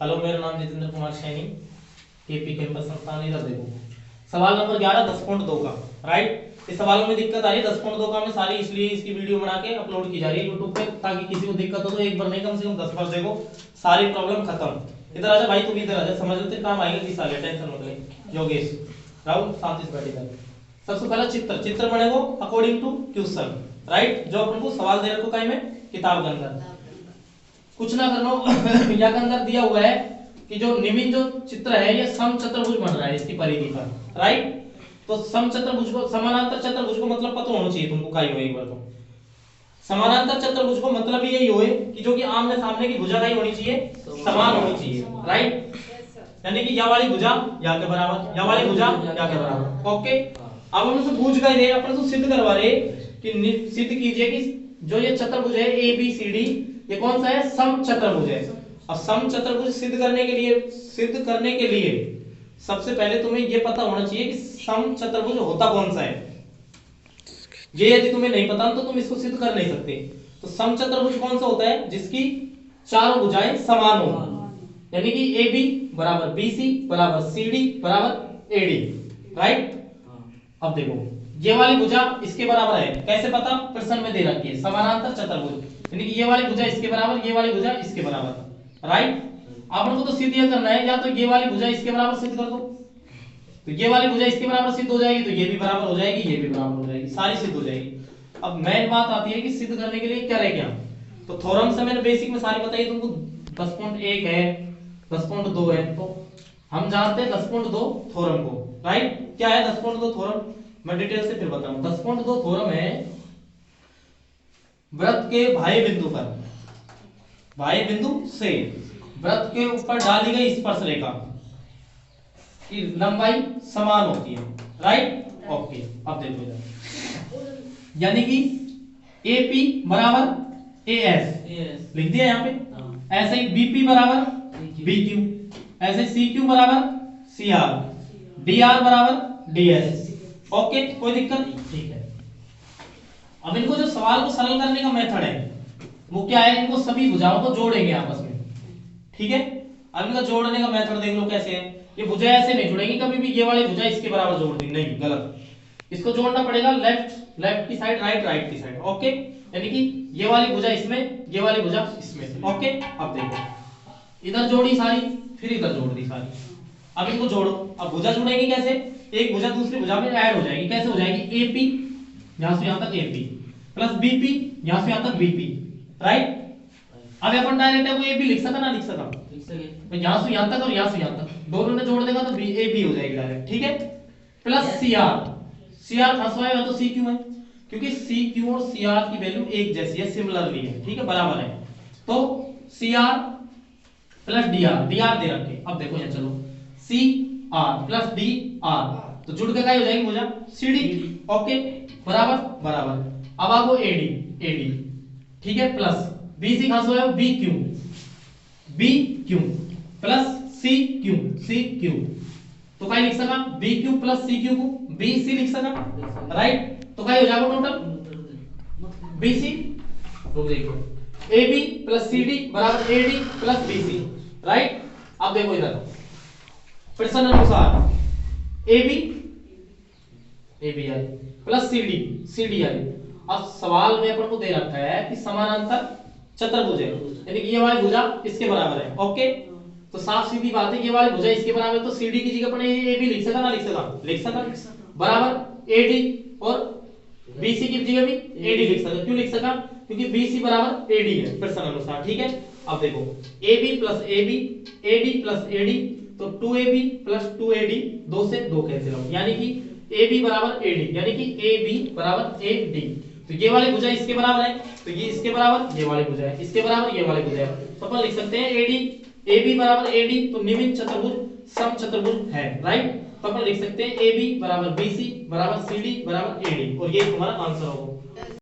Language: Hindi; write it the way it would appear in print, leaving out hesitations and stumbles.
हेलो, मेरा नाम जितेंद्र कुमार सैनी, केपी कैंपस संस्थान। इधर देखो सवाल नंबर 11 10.2 का। राइट, इस सवालों में दिक्कत आ रही है 10.2 का। मैं सारी इसलिए इसकी वीडियो बना के अपलोड की जा रही है यूट्यूब पे, ताकि किसी को दिक्कत हो तो एक बार नहीं कम से कम 10 बार देखो, सारी प्रॉब्लम खत्म। इधर आजा भाई, तुम इधर आजा, समझ लो तेरे काम आएगा 20 साल, टेंशन मत ले। योगेश राहुल शांति से बैठे। सबसे पहला चित्र बनेगा अकॉर्डिंग टू क्वेश्चन। राइट, जो अपन को सवाल दे रखो कहीं में किताब के अंदर, कुछ ना करना। यहाँ के अंदर दिया हुआ है कि जो निम्न जो चित्र है ये समचतुर्भुज बन रहा है इसकी परिधि पर। राइट, तो समचतुर्भुज को, समानांतर चतुर्भुज को मतलब पता होना चाहिए तुमको का ही हो एक बार। तो समानांतर चतुर्भुज को मतलब यही होए कि जो कि आमने सामने की भुजा ही होनी चाहिए, समान होनी चाहिए। राइट, यानी कि यह वाली भुजा या के बराबर, यह वाली भुजा या के बराबर। ओके, अब हम उससे पूछ गए थे, अपन तो सिद्ध करवा रहे कि सिद्ध कीजिए कि जो ये चतुर्भुज है ए बी सी डी, ये कौन सा है? समचतुर्भुज है। अब समचतुर्भुज सिद्ध करने के लिए सबसे पहले तुम्हें ये पता होना चाहिए कि समचतुर्भुज होता कौन सा है। ये यदि तुम्हें नहीं पता तो तुम इसको सिद्ध कर नहीं सकते। तो समचतुर्भुज कौन सा होता है? जिसकी चारों भुजाएं समान हो, यानी कि ए बी बराबर बी सी बराबर सी डी बराबर ए डी। राइट, अब देखो ये वाली भुजा इसके बराबर है, कैसे पता? प्रश्न में दे रखी है समानांतर चतुर्भुज, यानी कि ये वाली भुजा इसके बराबर, ये वाली भुजा इसके बराबर। राइट, आपन को तो सिद्ध यह करना है, या तो ये वाली भुजा इसके बराबर सिद्ध कर दो, तो ये वाली भुजा इसके बराबर सिद्ध हो जाएगी, तो ये भी बराबर हो जाएगी, ये भी बराबर हो जाएगी, सारी सिद्ध हो जाएगी। अब मेन बात आती है कि सिद्ध करने के लिए क्या रह गया। तो थ्योरम से मैंने बेसिक में सारी बताई तुमको। 10.1 है, 10.2 है, तो हम जानते हैं 10.2 थ्योरम को। राइट, क्या है 10.2 थ्योरम? मैं डिटेल से फिर बताऊं। 10.2 थ्योरम है वृत्त के बाह्य बिंदु पर, बाह्य बिंदु से वृत्त के ऊपर डाली गई स्पर्श रेखा की लंबाई समान होती है। राइट, ओके, अब देखो इधर, यानी कि AP बराबर AS लिख दिया यहाँ पे। ऐसे ही BP बराबर BQ, ऐसे CQ बराबर CR, DR बराबर DS। ओके, कोई दिक्कत? ठीक है। अब इनको जो सवाल को सरल करने का मेथड है वो क्या है? इनको सभी भुजाओं को जोड़ेंगे आपस में। ठीक है, अब इनका जोड़ने का मेथड देख लो कैसे है। ये भुजा ऐसे नहीं जुड़ेगी कभी भी, ये वाली भुजा इसके बराबर जोड़ दी, नहीं, गलत। इसको जोड़ना पड़ेगा लेफ्ट की साइड, राइट की साइड। ओके, यानी कि ये वाली भुजा इसमें, ये वाली भुजा इसमें। ओके, अब देखो इधर जोड़ी सारी, फिर इधर जोड़ दी सारी। अब इनको जोड़ो। अब भुजा जुड़ेगी कैसे? एक भुजा दूसरी भुजा में ऐड हो जाएगी। कैसे हो जाएगी? AP यहां से यहां तक AP प्लस BP यहां से यहां तक BP। राइट, अब अपन डायरेक्ट है वो AB लिख सका ना लिख सका? लिख सके, तो यहां से यहां तक और यहां से यहां तक दोनों ने जोड़ देगा तो AB हो जाएगी डायरेक्ट। ठीक है, प्लस CR फंसवाएगा तो CQ है, क्योंकि CQ और CR की वैल्यू एक जैसी है, सिमिलरली है। ठीक है, बराबर है, तो CR प्लस DR दे रखे। अब देखो यहां चलो, CR प्लस DR, तो जुड़ के क्या हो जाएगी भुजा? CD। ओके, बराबर बराबर। अब आपको AD, ठीक है, प्लस BC कहां से है? BQ प्लस CQ, तो क्या लिख सका? BQ प्लस CQ को BC लिख सका। राइट, तो क्या हो जाएगा टोटल? BC, रुक देखो, AB प्लस CD बराबर AD प्लस BC। राइट, अब देखो इधर प्रश्न अनुसार AB आई प्लस CD आई। अब सवाल में अपन को दे रखा है कि समानांतर चतुर्भुज है, यानी कि ये वाली भुजा इसके बराबर है। ओके, तो साफ सीधी बात है, ये वाली भुजा इसके बराबर है, तो CD की जगह अपन AB लिख सका ना लिख सका? लिख सका, बराबर AD, और BC की जगह भी AD लिख सका। क्यों लिख सका? क्योंकि BC बराबर AD है प्रश्न अनुसार। ठीक है, अब देखो AB plus AB, AD plus AD, तो 2AB प्लस 2AD, 2 से 2 कैंसिल आउट, यानी कि AB बराबर AD, यानी कि AB बराबर AD। तो ये वाली भुजा इसके बराबर है, तो ये इसके बराबर, ये वाली भुजा है इसके बराबर, ये वाली भुजा है, तो अपन लिख सकते हैं AB बराबर AD, तो निम्न चतुर्भुज समचतुर्भुज है। राइट, तो अपन लिख सकते हैं AB बराबर BC बराबर CD बराबर AD, और ये तुम्हारा आंसर होगा।